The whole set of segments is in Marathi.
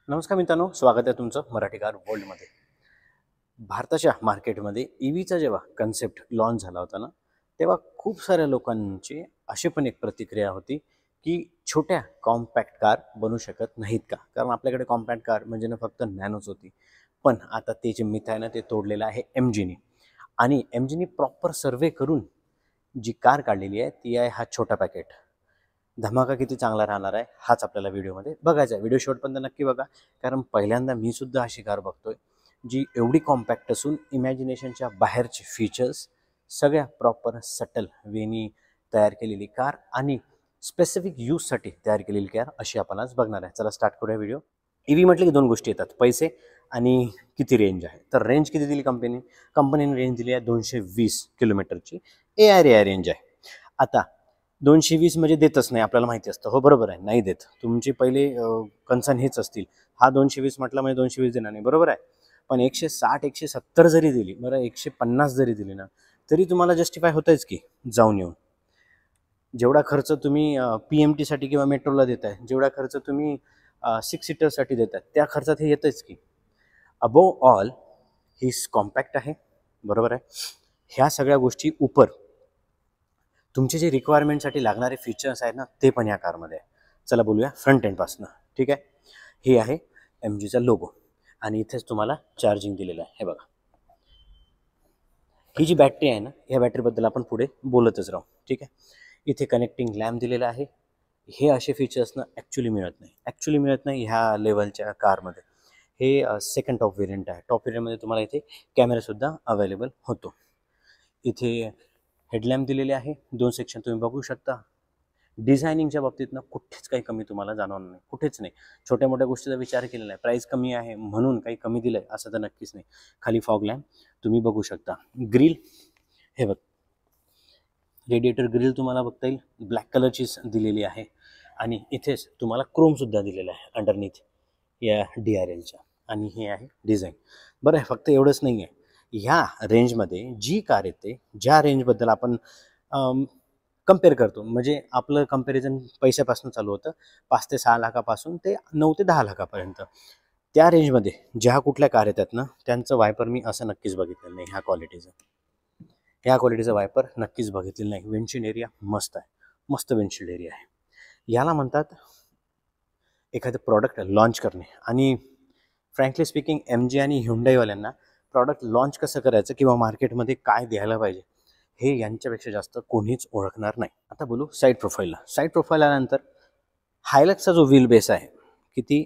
नमस्कार मित्रांनो, स्वागत आहे तुमचं मराठी कार वर्ल्डमध्ये. भारताच्या मार्केटमध्ये ईव्हीचा जेव्हा कन्सेप्ट लॉन्च झाला होता ना, तेव्हा खूप साऱ्या लोकांची अशी पण एक प्रतिक्रिया होती की छोट्या कॉम्पॅक्ट कार बनू शकत नाहीत का, कारण आपल्याकडे कॉम्पॅक्ट कार म्हणजे ना फक्त नॅनोच होती. पण आता ते जे मिथ आहे ना, ते तोडलेलं आहे एमजीनी. आणि एमजीनी प्रॉपर सर्वे करून जी कार काढलेली आहे ती आहे हा छोटा पॅकेट. धमाका किती चांगला राहणार आहे हाच आपल्याला व्हिडिओमध्ये बघायचा आहे. व्हिडिओ शेवटपर्यंत नक्की बघा, कारण पहिल्यांदा मी सुद्धा अशी कार बघतोय जी एवढी कॉम्पॅक्ट असून इमॅजिनेशनच्या बाहेरचे फीचर्स सगळ्या प्रॉपर सटल वेनी तयार केलेली कार आणि स्पेसिफिक यूजसाठी तयार केलेली कार अशी आपण आज बघणार आहे. चला स्टार्ट करूया व्हिडिओ. ईव्ही म्हटलं की दोन गोष्टी येतात, पैसे आणि किती रेंज आहे. तर रेंज किती दिली कंपनीने रेंज दिली आहे 220 किलोमीटरची. एआय रेंज आहे. आता 220 म्हणजे देतच नाही, आपल्याला माहिती असतं. हो बरोबर आहे, नाही देत. तुमचे पहिले कन्सर्न हेच असतील, हा 220 म्हटलं म्हणजे 220 देणार नाही, बरोबर आहे. पण 160 170 जरी दिली, बरं 150 जरी दिली ना, तरी तुम्हाला जस्टिफाय होतंच की जाऊन येऊन. जेवढा खर्च तुम्ही PMTसाठी किंवा मेट्रोला देताय, जेवढा खर्च तुम्ही 6 सीटरसाठी देताय, त्या खर्चात हे येतंच की. अबोव ऑल ही कॉम्पॅक्ट आहे, बरोबर आहे. ह्या सगळ्या गोष्टी उपर तुमचे जे रिक्वायरमेंटसाठी लागणारे फीचर्स आहेत ना, ते पण या कारमध्ये आहे. चला बोलूया फ्रंट एंडपासनं. ठीक आहे, हे आहे MGचा लोगो आणि इथेच तुम्हाला चार्जिंग दिलेलं आहे. हे बघा, ही जी बॅटरी आहे ना, ह्या बॅटरीबद्दल आपण पुढे बोलतच राहू. ठीक आहे, इथे कनेक्टिंग लॅम्प दिलेला आहे. हे असे फीचर्स ना ॲक्च्युली मिळत नाही ह्या लेवलच्या कारमध्ये. हे सेकंड टॉप व्हेरियंट आहे. टॉप व्हेरियंटमध्ये तुम्हाला इथे कॅमेरासुद्धा अवेलेबल होतो. इथे हेडलॅम्प दिलेले आहे, 2 सेक्शन तुम्ही बघू शकता. डिझायनिंगच्या बाबतीत ना कुठेच काही कमी तुम्हाला जाणवणार नाही, कुठेच नाही. छोट्या मोठ्या गोष्टीचा विचार केलेला आहे. प्राईस कमी आहे म्हणून काही कमी दिलं आहे असं तर नक्कीच नाही. खाली फॉग लॅम्प तुम्ही बघू शकता. ग्रिल हे बघ, रेडिएटर ग्रिल तुम्हाला बघता येईल, ब्लॅक कलरचीच दिलेली आहे. आणि इथेच तुम्हाला क्रोमसुद्धा दिलेला आहे अंडरनीथ या DRLच्या. आणि हे आहे डिझाईन. बरं आहे, फक्त एवढंच नाही आहे. ह्या रेंजमध्ये जी कार येते, ज्या रेंजबद्दल आपण कम्पेअर करतो, म्हणजे आपलं कंपॅरिझन पैशापासून चालू होतं, 5 ते 6 लाखापासून ते 9 ते 10 लाखापर्यंत. त्या रेंजमध्ये ज्या कुठल्या कार येतात ना, त्यांचं वायपर मी असं नक्कीच बघितलेलं नाही. ह्या क्वालिटीचं वायपर नक्कीच बघितलेलं नाही. विंडशील्ड एरिया मस्त आहे, मस्त विंडशील्ड एरिया आहे. याला म्हणतात एखादं प्रॉडक्ट लॉन्च करणे. आणि फ्रँकली स्पीकिंग MG आणि ह्युंडाईवाल्यांना प्रॉडक्ट लॉन्च कसं करायचं किंवा मार्केटमध्ये काय द्यायला पाहिजे हे यांच्यापेक्षा जास्त कोणीच ओळखणार नाही. आता बोलू साईड प्रोफाईल आल्यानंतर हायलक्सचा जो व्हील बेस आहे, किती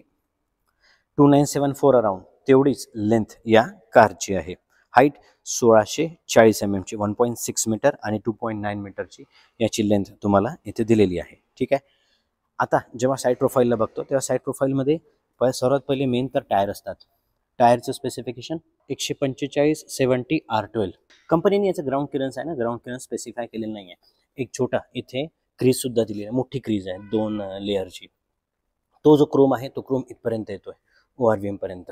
2974 अराउंड तेवढीच लेंथ या कारची आहे. हाईट 1640 mm ची, 1.6 मीटर आणि 2.9 मीटरची याची लेंथ तुम्हाला इथे दिलेली आहे. ठीक आहे. आता जेव्हा साईड प्रोफाईलला बघतो तेव्हा साईड प्रोफाईलमध्ये सर्वात पहिले मेन तर टायर असतात. टायरचं स्पेसिफिकेशन 145/70 R12. कंपनीने याचं ग्राउंड क्लिअरन्स आहे ना, ग्राउंड क्लिअरन्स स्पेसिफाय केलेलं नाही आहे. एक छोटा इथे क्रीजसुद्धा दिली आहे, मोठी क्रीज आहे 2 लेअरची. तो जो क्रोम आहे तो क्रोम इथपर्यंत येतोय ORVM पर्यंत.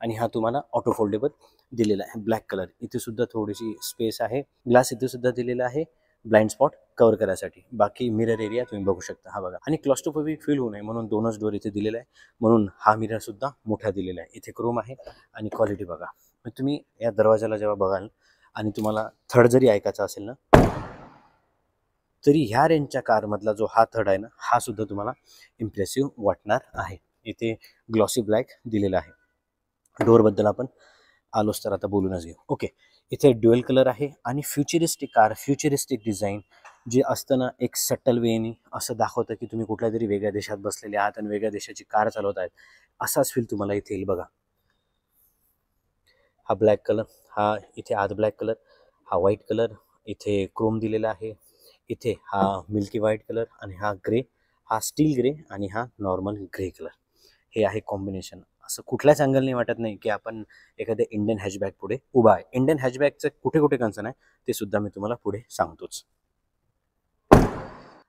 आणि हा तुम्हाला ऑटो फोल्डेबल दिलेला आहे, ब्लॅक कलर. इथे सुद्धा थोडीशी स्पेस आहे. ग्लास इथे सुद्धा दिलेला आहे ब्लाइंड स्पॉट कव्हर करायसाठी. बाकी मिरर एरिया तुम्ही बघू शकता, हा बघा. आणि क्लॉस्ट्रोफोबिक फील होऊ नये म्हणून 2च डोअर इथे दिलेला आहे, म्हणून हा मिरर सुद्धा मोठा दिलेला आहे. इथे क्रोम आहे. आणि क्वालिटी बघा, तुम्ही या दरवाजाला जेव्हा बघाल आणि तुम्हाला थड जरी ऐकायचा असेल ना, तरी ह्या रेंजच्या कारमधला जो हा थड आहे ना, हा सुद्धा तुम्हाला इम्प्रेसिव्ह वाटणार आहे. इथे ग्लॉसी ब्लॅक दिलेला आहे. डोअरबद्दल आपण आलोच तर आता बोलूनच घेऊ. ओके, इथे ड्युअल कलर आहे आणि फ्युचरिस्टिक डिझाईन जे असतं ना, एक सटल वेनी असं दाखवतं की तुम्ही कुठल्या तरी वेगळ्या देशात बसलेले आहात आणि वेगळ्या देशाची कार चालवत आहेत, असाच फील तुम्हाला इथे येईल. बघा, हा ब्लॅक कलर, हा इथे आत ब्लॅक कलर, हा व्हाईट कलर, इथे क्रोम दिलेला आहे. इथे हा मिल्की व्हाईट कलर आणि हा ग्रे, हा स्टील ग्रे आणि हा नॉर्मल ग्रे कलर. हे आहे कॉम्बिनेशन. असं कुठल्याच अँगलने वाटत नाही की आपण एखाद्या इंडियन हॅचबॅक पुढे उभा आहे. इंडियन हॅचबॅकचं कुठे कुठे कन्सर्न आहे ते सुद्धा मी तुम्हाला पुढे सांगतोच.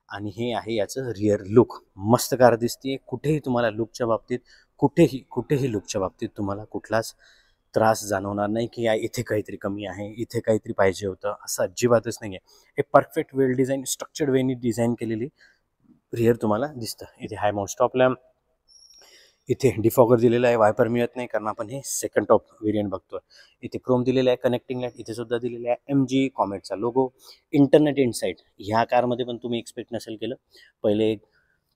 आणि हे आहे याचं रिअर लुक. मस्त कार दिसते. कुठेही तुम्हाला लुकच्या बाबतीत कुठेही लुकच्या बाबतीत तुम्हाला कुठलाच त्रास जाणवणार नाही की या इथे काहीतरी कमी आहे, इथे काहीतरी पाहिजे होतं, असं अजिबातच नाही आहे. हे परफेक्ट वेल डिझाईन स्ट्रक्चर्ड वेनी डिझाईन केलेली रिअर तुम्हाला दिसतं. इथे हाय माउंट स्टॉप लॅम्प, इथे डिफॉगर दिलेला आहे, वायपर मिळत नाही कारण आपण हे सेकंड टॉप व्हेरियंट बघतोय. इथे क्रोम दिलेला आहे, कनेक्टिंग लाईट इथे सुद्धा दिलेला आहे, MG कॉमेटचा लोगो. इंटरनेट इनसाइट ह्या कारमध्ये पण तुम्ही एक्सपेक्ट नसेल केलं. पहिले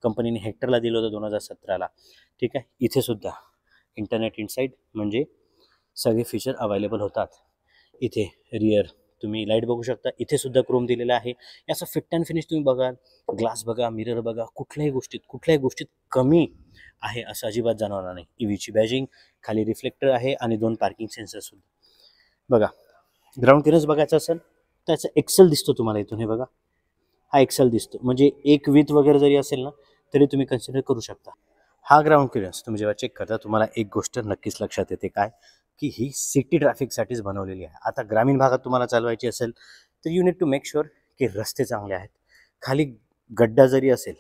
कंपनीने हेक्टरला दिलं होतं 2017ला, ठीक आहे. इथे सुद्धा इंटरनेट इनसाइट म्हणजे सगळे फीचर अवेलेबल होतात. इथे रिअर तुम्ही लाईट बघू शकता, इथे सुद्धा क्रोम दिलेला आहे. याचं फिट अँड फिनिश तुम्ही बघा, ग्लास बघा, मिरर बघा, कुठल्याही गोष्टीत कमी आहे असं अजिबात जाणवणार नाही. EVची बॅजिंग, खाली रिफ्लेक्टर आहे आणि 2 पार्किंग सेन्सर सुद्धा बघा. ग्राउंड क्लिअरन्स बघायचं असेल त्याचा एक्सेल दिसतो तुम्हाला इथून. हे बघा, हा एक्सेल दिसतो, म्हणजे एक विथ वगैरे जरी असेल ना तरी तुम्ही कन्सिडर करू शकता. हा ग्राउंड क्लिअरन्स तुम्ही जेव्हा चेक करता तुम्हाला एक गोष्ट नक्कीच लक्षात येते, काय की ही सिटी ट्रॅफिकसाठीच बनवलेली आहे. आता ग्रामीण भागात तुम्हाला चालवायची असेल तर you need to make sure की रस्ते चांगले आहेत. खाली गड्डा जरी असेल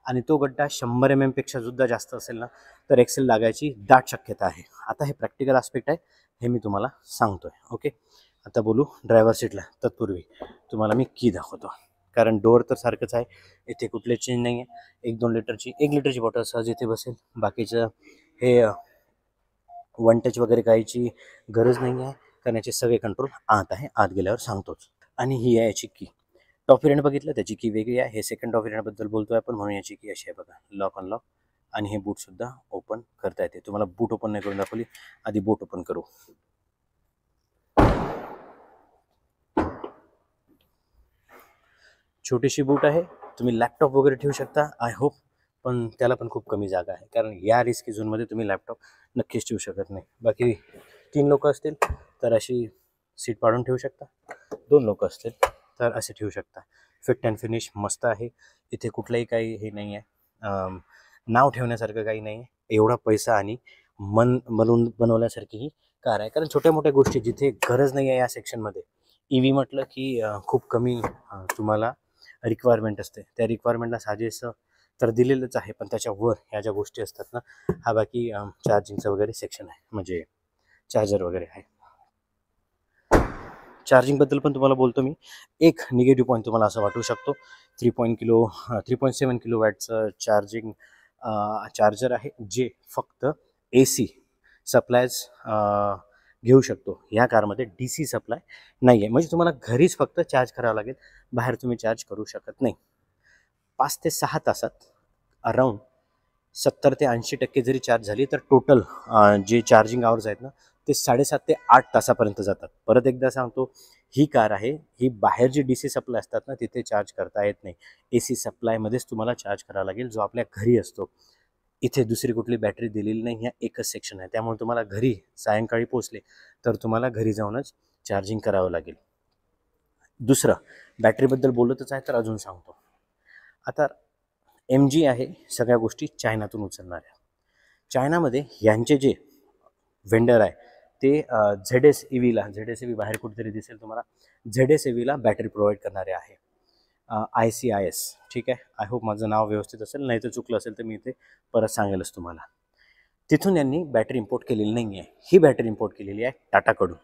आणि तो गड्डा 100 mm पेक्षा सुद्धा जास्त असेल ना तर एक्सेल लागायची दाट शक्यता आहे. आता हे प्रॅक्टिकल आस्पेक्ट आहे, हे मी तुम्हाला सांगतोय. ओके, आता बोलू ड्रायव्हर सीटला. तत्पूर्वी तुम्हाला मी की दाखवतो, कारण डोअर तर सारखंच आहे, इथे कुठले चेंज नाही आहे. 1 लिटरची बॉटल सहज इथे बसेल. बाकीचं हे 1 टच वगैरे करायची गरज नाही आहे, कारण याचे सगळे कंट्रोल आत आहे, आत गेल्यावर सांगतोच. आणि ही आहे याची की. टॉप व्हेरियंट बघितलं त्याची की वेगळी आहे. हे सेकंड टॉप व्हेरियंटबद्दल बोलतोय आपण, म्हणून याची की अशी आहे बघा, लॉक अनलॉक. आणि हे बूटसुद्धा ओपन करता येते. तुम्हाला बूट ओपन नाही करून दाखवली, आधी बूट ओपन करू. छोटीशी बूट आहे, तुम्ही लॅपटॉप वगैरे ठेवू शकता आय होप, पण त्याला पण खूप कमी जागा आहे, कारण या रिस्की झोनमध्ये तुम्ही लॅपटॉप नक्कीच ठेवू शकत नाही. बाकी 3 लोक असतील तर अशी सीट पाडून ठेवू शकता, 2 लोक असतील तर असे ठेवू शकता. फिट अँड फिनिश मस्त आहे. इथे कुठलंही काही हे नाही आहे, नाव ठेवण्यासारखं काही नाही आहे. एवढा पैसा आणि बनवून बनवल्यासारखी ही कार आहे, कारण छोट्या मोठ्या गोष्टी जिथे गरज नाही आहे या सेक्शनमध्ये. EV म्हटलं की खूप कमी तुम्हाला रिक्वायरमेंट असते. त्या रिक्वायरमेंटला साजेसं तर दिलेलंच आहे, पण त्याच्यावर ह्या ज्या गोष्टी असतात ना, हा बाकी चार्जिंगचं वगैरे सेक्शन आहे, म्हणजे चार्जर वगैरे आहे. चार्जिंगबद्दल पण तुम्हाला बोलतो मी. एक निगेटिव्ह पॉईंट तुम्हाला असं वाटू शकतो, 3.7 किलो वॅटचं चार्जर आहे, जे फक्त AC सप्लायज घेऊ शकतो. या कारमध्ये DC सप्लाय नाही आहे, म्हणजे तुम्हाला घरीच फक्त चार्ज करावं लागेल, बाहेर तुम्ही चार्ज करू शकत नाही. 5 ते 6 तासात अराऊंड 70 ते 80% जरी चार्ज झाली तर टोटल जे चार्जिंग आवर्स आहेत ना ते 7.5 ते 8 तासापर्यंत जातात. परत एकदा सांगतो, ही कार आहे, ही बाहेर जी DC सप्लाय असतात ना तिथे चार्ज करता येत नाही. AC सप्लायमध्येच तुम्हाला चार्ज करावा लागेल, जो आपल्या घरी असतो. इथे दुसरी कुठली बॅटरी दिलेली नाही, ह्या एकच सेक्शन आहे. त्यामुळे तुम्हाला घरी सायंकाळी पोचले तर तुम्हाला घरी जाऊनच चार्जिंग करावं लागेल. दुसरं, बॅटरीबद्दल बोलतच आहे तर अजून सांगतो. आता MG आहे, सगळ्या गोष्टी चायनातून उचलणाऱ्या. चायनामध्ये यांचे जे व्हेंडर आहे ते ZS EV बाहेर कुठेतरी दिसेल तुम्हाला, ZS EVला बॅटरी प्रोव्हाइड करणारे आहे. ICIS, ठीक आहे. आय होप माझं नाव व्यवस्थित असेल, नाही तर चुकलं असेल तर मी इथे परत सांगेलच तुम्हाला. तिथून यांनी बॅटरी इम्पोर्ट केलेली नाही आहे, ही बॅटरी इम्पोर्ट केलेली आहे टाटाकडून.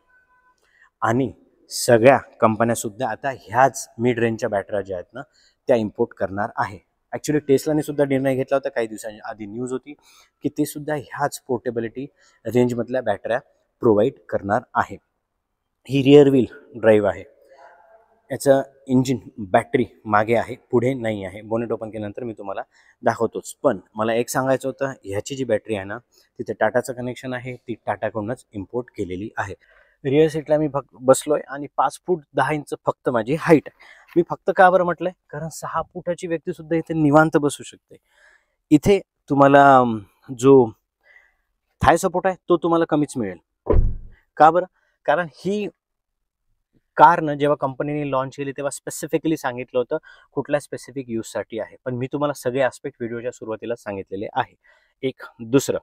आणि सगळ्या कंपन्यासुद्धा आता ह्याच मिड रेंजच्या बॅटऱ्या ज्या आहेत ना त्या इम्पोर्ट करणार आहे. ॲक्च्युली टेस्लाने सुद्धा निर्णय घेतला होता, काही दिवसांच्या आधी न्यूज होती की ते सुद्धा ह्याच पोर्टेबिलिटी रेंजमधल्या बॅटऱ्या प्रोव्हाइड करणार आहे. ही रिअर व्हील ड्राईव्ह आहे, याचं इंजिन बॅटरी मागे आहे, पुढे नाही आहे. बोनेट ओपन केल्यानंतर मी तुम्हाला दाखवतोच. पण मला एक सांगायचं होतं, ह्याची जी बॅटरी आहे ना तिथे टाटाचं कनेक्शन आहे, ती टाटाकडूनच इम्पोर्ट केलेली आहे. रिअर सीटला मी बसलोय आणि 5 फूट 10 इंच फक्त माझी हाईट आहे. मी फक्त का बरं म्हटलंय, कारण 6 फुटाची व्यक्ती सुद्धा इथे निवांत बसू शकते. इथे तुम्हाला जो थाय सपोर्ट आहे तो तुम्हाला कमीच मिळेल. का बरं, कारण ही कारनं जेव्हा कंपनीने लॉन्च केली तेव्हा स्पेसिफिकली सांगितलं होतं कुठल्या स्पेसिफिक यूजसाठी आहे, पण मी तुम्हाला सगळे ॲस्पेक्ट व्हिडिओच्या सुरुवातीला सांगितलेले आहे. एक. दुसरं,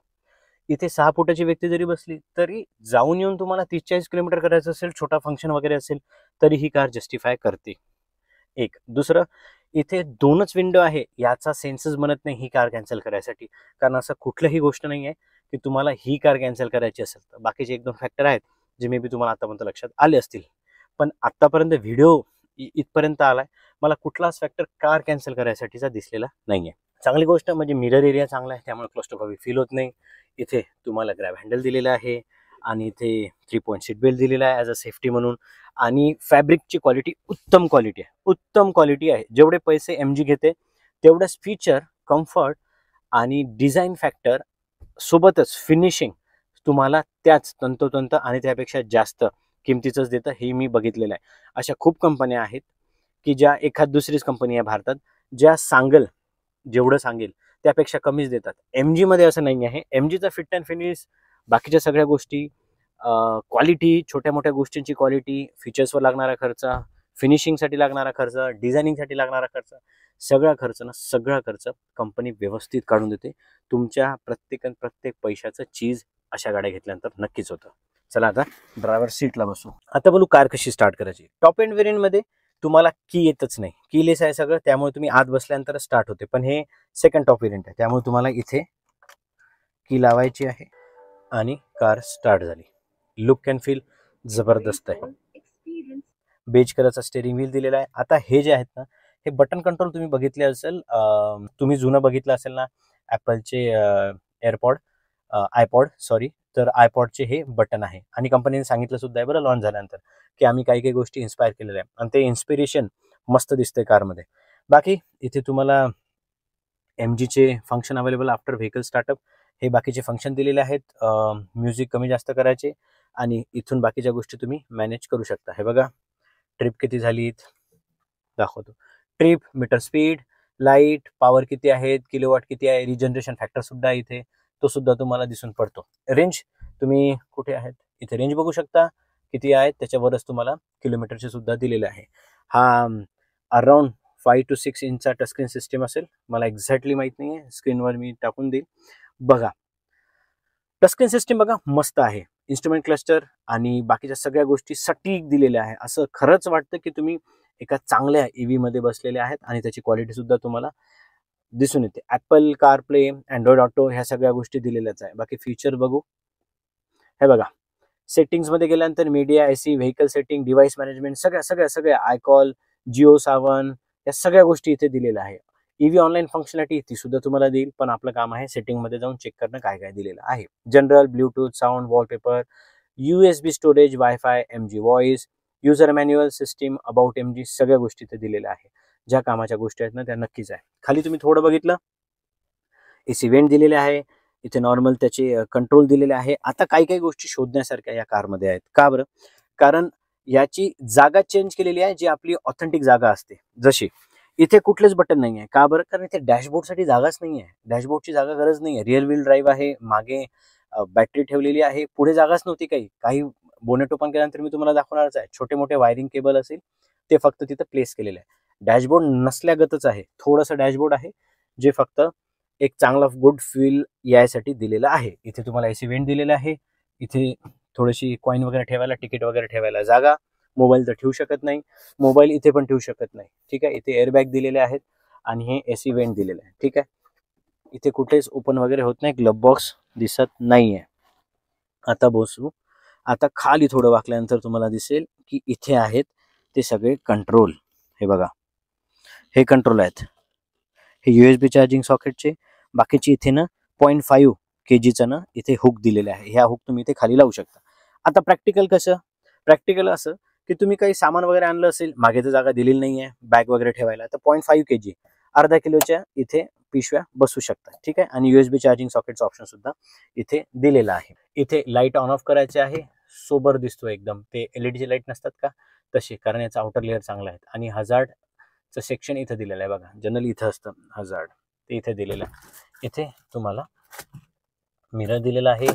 इथे 6 फुटाची व्यक्ती जरी बसली तरी जाऊन येऊन तुम्हाला 30-40 किलोमीटर करायचं असेल, छोटा फंक्शन वगैरे असेल, तरी ही कार जस्टिफाय करते. एक. दुसरं, इथे 2च विंडो आहे याचा सेन्सच बनत नाही ही कार कॅन्सल करायसाठी, कारण असं कुठलीही गोष्ट नाही आहे की तुम्हाला ही कार कॅन्सल करायची असेल तर बाकीचे 1-2 फॅक्टर आहेत जे मे बी तुम्हाला आतापर्यंत लक्षात आले असतील, पण आतापर्यंत व्हिडिओ इथपर्यंत आलाय, मला कुठलाच फॅक्टर कार कॅन्सल करायसाठीचा दिसलेला नाहीये. चांगली गोष्ट म्हणजे मिरर एरिया चांगला आहे, त्यामुळे क्लॉस्ट्रोफोबिक फील होत नाही. इथे तुम्हाला ग्रॅब हँडल दिलेला आहे आणि इथे 3 पॉईंट सीट बेल्ट दिलेला आहे ॲज अ सेफ्टी म्हणून. आणि फॅब्रिकची क्वालिटी उत्तम क्वालिटी आहे, उत्तम क्वालिटी आहे. जेवढे पैसे MG घेते तेवढंच फीचर, कम्फर्ट आणि डिझाईन फॅक्टर सोबतच फिनिशिंग तुम्हाला त्याच तंतोतंत आणि त्यापेक्षा जास्त किमतीचंच देतं, हे मी बघितलेलं आहे. अशा खूप कंपन्या आहेत की ज्या एखाद दुसरीच कंपनी आहे भारतात ज्या जेवढं सांगेल त्यापेक्षा कमीच देतात. MG मध्ये असं नाही आहे. MGचा फिट अँड फिनिश, बाकीच्या सगळ्या गोष्टी, क्वालिटी, छोट्या मोठ्या गोष्टींची क्वालिटी, फीचर्सवर लागणारा खर्च, फिनिशिंगसाठी लागणारा खर्च, डिझायनिंगसाठी लागणारा खर्च, सगळा खर्च कंपनी व्यवस्थित काढून देते. तुमच्या प्रत्येक पैशाचं चीज अशा गाड्या घेतल्यानंतर नक्कीच होतं. चला आता ड्रायव्हर सीटला बसू. आता बोलू कार कशी स्टार्ट करायची. टॉप एंड व्हेरियंटमध्ये तुम्हाला की येतच नाही, कीलेस आहे सगळं, त्यामुळे तुम्ही आत बसल्यानंतर स्टार्ट होते. पण हे सेकंड टॉप व्हेरियंट आहे, त्यामुळे तुम्हाला इथे की लावायची आहे आणि कार स्टार्ट झाली. लुक अँड फील जबरदस्त आहे. बेज कलरचा स्टेअरिंग व्हील दिलेला आहे. आता हे जे आहेत ना, हे बटन कंट्रोल तुम्ही बघितले असेल, तुम्ही जुनं बघितलं असेल ना ॲपलचे आयपॉड तर आयपॉडचे हे बटन आहे. आणि कंपनीने सांगितलं सुद्धा आहे बरं लॉन्च झाल्यानंतर की आम्ही काही गोष्टी इन्स्पायर केलेल्या आहे आणि ते इन्स्पिरेशन मस्त दिसते कारमध्ये. बाकी इथे तुम्हाला MGचे function available after vehicle startup, हे बाकीचे फंक्शन दिलेले आहेत. म्युझिक कमी जास्त करायचे आणि इथून बाकीच्या गोष्टी तुम्ही मॅनेज करू शकता. हे बघा, ट्रिप किती झालीत दाखवतो. Trip, meter speed, light, power किती आहेत, किलोवॉट किती आहे, रिजनरेशन फॅक्टर सुद्धा इथे तो सुद्धा तुम्हाला दिसून पडतो. रेंज तुम्ही कुठे आहेत इथे रेंज बघू शकता किती आहेत, त्याच्यावरच तुम्हाला किलोमीटरचे सुद्धा दिलेले आहे. हा अराउंड 5 to 6 इंचचा टचस्क्रीन सिस्टीम असेल, मला एक्झॅक्टली माहित नाही आहे, स्क्रीनवर मी टाकून देईल. बघा टचस्क्रीन सिस्टीम बघा मस्त आहे. इन्स्ट्रुमेंट क्लस्टर आणि बाकीच्या सगळ्या गोष्टी सटीक दिलेल्या आहे. असं खरंच वाटतं की तुम्ही एका चांगल्या EV मध्ये बसलेले आहेत आणि त्याची क्वालिटी सुद्धा तुम्हाला दिसून येते. ॲपल कारप्ले, अँड्रॉइड ऑटो ह्या सगळ्या गोष्टी दिलेल्याच आहे. बाकी फीचर बघू. हे बघा, सेटिंग्समध्ये गेल्यानंतर media, AC, vehicle setting, device management, सगळ्या आयकॉल, जिओ सावन या सगळ्या गोष्टी इथे दिलेल्या आहे. EV ऑनलाईन फंक्शनॅलिटी ती सुद्धा तुम्हाला देईल, पण आपलं काम आहे सेटिंगमध्ये जाऊन चेक करणं काय काय दिलेलं आहे. General, Bluetooth, sound, wallpaper, USB storage, wifi, MG voice, user manual, system, about MG, सगळ्या गोष्टी इथे दिलेल्या आहे. ज्या कामाच्या गोष्टी आहेत ना त्या नक्कीच आहे. खाली तुम्ही थोडं बघितलं, AC व्हेंट दिलेले आहे. इथे नॉर्मल त्याचे कंट्रोल दिलेले आहे. आता काही गोष्टी शोधण्यासारख्या या कारमध्ये आहेत. का बरं? कारण याची जागा चेंज केलेली आहे, जी आपली ऑथेंटिक जागा असते. जशी इथे कुठलेच बटन नाही आहे. का बरं? कारण इथे डॅशबोर्डसाठी जागाच नाही आहे. डॅशबोर्डची जागा गरज नाही आहे. रिअर व्हील ड्राईव्ह आहे, मागे बॅटरी ठेवलेली आहे, पुढे जागाच नव्हती काही बोनेट ओपन केल्यानंतर मी तुम्हाला दाखवणारच आहे. छोटे मोठे वायरिंग केबल असेल ते फक्त तिथं प्लेस केलेले आहे. डॅशबोर्ड नसल्यागतच आहे, थोडंसं डॅशबोर्ड आहे जे फक्त एक चांगला गुड फील यायसाठी दिलेला आहे. इथे तुम्हाला AC व्हेंट दिलेला आहे. इथे थोडीशी कॉईन वगैरे ठेवायला, तिकीट वगैरे ठेवायला जागा. मोबाईल तर ठेवू शकत नाही, मोबाईल इथे पण ठेवू शकत नाही. ठीक आहे, इथे एअरबॅग दिलेले आहेत आणि हे AC व्हेंट दिलेलं आहे. ठीक आहे, इथे कुठेच ओपन वगैरे होत नाही, ग्लब बॉक्स दिसत नाहीये. आता बसू. आता खाली थोडं वाकल्यानंतर तुम्हाला दिसेल की इथे आहेत ते सगळे कंट्रोल. हे बघा, हे कंट्रोल आहेत, हे USB चार्जिंग सॉकेटचे. बाकीचे इथे ना 0.5 kgचा ना इथे हुक दिलेले आहे. ह्या हुक तुम्ही इथे खाली लावू शकता. आता प्रॅक्टिकल कसं? प्रॅक्टिकल असं की तुम्ही काही सामान वगैरे आणलं असेल, मागे तर जागा दिलेली नाहीये बॅग वगैरे ठेवायला, तर 0.5 kg अर्धा किलोच्या इथे पिशव्या बसू शकतात. ठीक आहे, आणि USB चार्जिंग सॉकेटचा ऑप्शन सुद्धा इथे दिलेला आहे. इथे लाईट ऑन ऑफ करायचे आहे. सोबर दिसतो एकदम, ते LED चे लाईट नसतात का तसे, कारण याचा आउटर लेअर चांगला आहे. आणि हजार्डचं सेक्शन इथं दिलेलं आहे बघा, जनरली इथं असतं हजार्ड, ते इथे दिलेलं आहे. इथे तुम्हाला मिरर दिलेला आहे,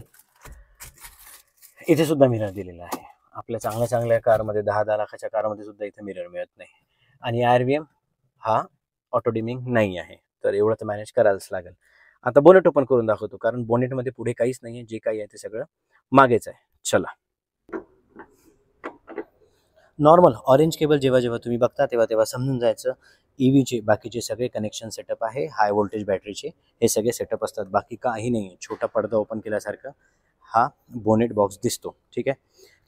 इथे सुद्धा मिरर दिलेला आहे. आपल्या चांगल्या चांगल्या कारमध्ये 10-10 लाखाच्या कारमध्ये सुद्धा इथे मिरर मिळत नाही. आणि RVM हा ऑटो डिमिंग नाही आहे, तर एवढं तर मॅनेज करायलाच लागेल. आता बोनेट ओपन करून दाखवतो, कारण बोनेटमध्ये पुढे काहीच नाही आहे, जे काही आहे ते सगळं मागेच आहे. चला. नॉर्मल ऑरेंज केबल जेव्हा जेव्हा तुम्ही बघता तेव्हा तेव्हा समजून जायचं EVचे बाकीचे सगळे कनेक्शन सेटअप आहे, हाय व्होल्टेज बॅटरीचे हे सगळे सेटअप असतात, बाकी काही नाही आहे. छोटा पडदा ओपन केल्यासारखं हा बोनेट बॉक्स दिसतो. ठीक आहे.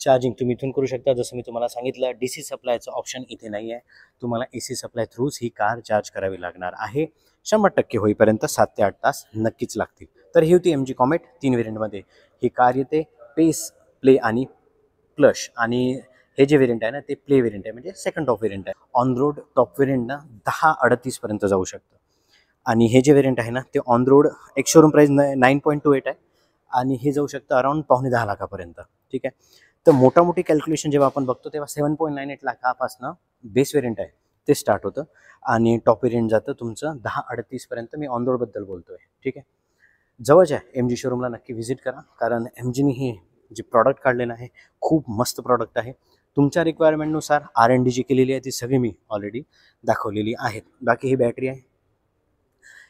चार्जिंग तुम्ही इथून करू शकता, जसं मी तुम्हाला सांगितलं DC सप्लायचं ऑप्शन इथे नाही आहे. तुम्हाला AC सप्लाय थ्रूच ही कार चार्ज करावी लागणार आहे. 100% होईपर्यंत 7 ते 8 तास नक्कीच लागतील. तर ही होती MG कॉमेट 3 व्हेरियंटमध्ये ही कार येते. पेस, प्ले आणि प्लस. आणि हे जे व्हेरियंट आहे ना ते प्ले व्हेरियंट आहे, म्हणजे सेकंड टॉप व्हेरियंट आहे. ऑन रोड टॉप व्हेरियंट ना 10-38 पर्यंत जाऊ शकतं. आणि हे जे व्हेरियंट आहे ना ते ऑन रोड एक शोरूम प्राईस 9.28 आहे, आणि हे जाऊ शकतं अराउंड 9.25 लाखापर्यंत. ठीक आहे. तर मोठी कॅल्क्युलेशन जेव्हा आपण बघतो तेव्हा 7.98 लाखापासून बेस व्हेरियंट आहे ते स्टार्ट होतं, आणि टॉप व्हेरियंट जातं तुमचं 10-38 पर्यंत. मी ऑन रोडबद्दल बोलतोय. ठीक आहे. जवळच्या MG शोरूमला नक्की व्हिजिट करा, कारण MGने हे जे प्रॉडक्ट काढलेलं आहे खूप मस्त प्रॉडक्ट आहे. तुमच्या रिक्वायरमेंटनुसार R&D जी केलेली आहे ती सगळी मी ऑलरेडी दाखवलेली आहेत. बाकी ही बॅटरी आहे,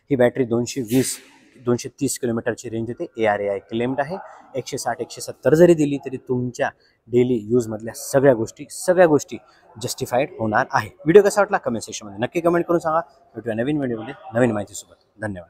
ही बॅटरी 220-230 किलोमीटरची रेंज देते. ARAI क्लेम्ड आहे. 160-170 जरी दिली तरी तुमच्या डेली यूजमधल्या सगळ्या गोष्टी जस्टिफाईड होणार आहे. व्हिडिओ कसा वाटला कमेंट सेक्शनमध्ये नक्की कमेंट करून सांगा. भेटूया नवीन व्हिडिओमध्ये नवीन माहितीसोबत. धन्यवाद.